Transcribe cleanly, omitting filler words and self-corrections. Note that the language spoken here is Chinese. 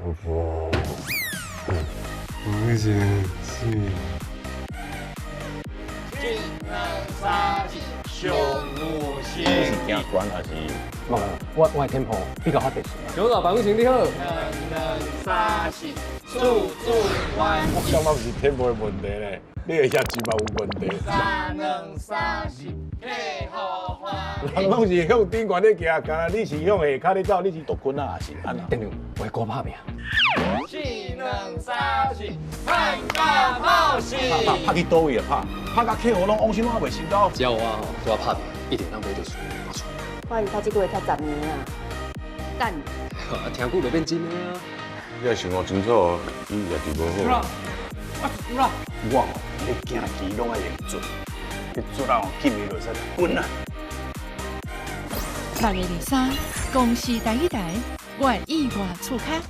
5、6、7。技能杀是上有你心，是惊关还是？我的天赋比较发特殊。小老板身体好。能杀是处处欢我喜，感觉是天赋的问题咧，你的业绩嘛有问题。三能杀是配合欢人拢是向顶悬咧行，干你是向下骹咧走，你是独棍啊，还是安那？等等，为国拍命。技能杀是看大冒险，拍去倒位啊拍到客户拢往心拢还袂收到。只要我都要拍命，一点当袂得输。我预他这个月才10年啊，等你。听久就变真的啊！你要想我清楚，伊业绩无好。我哦，你行棋拢爱用准，你准啊，见面就使滚啊！ 6月23，公视第一台，我意外触卡。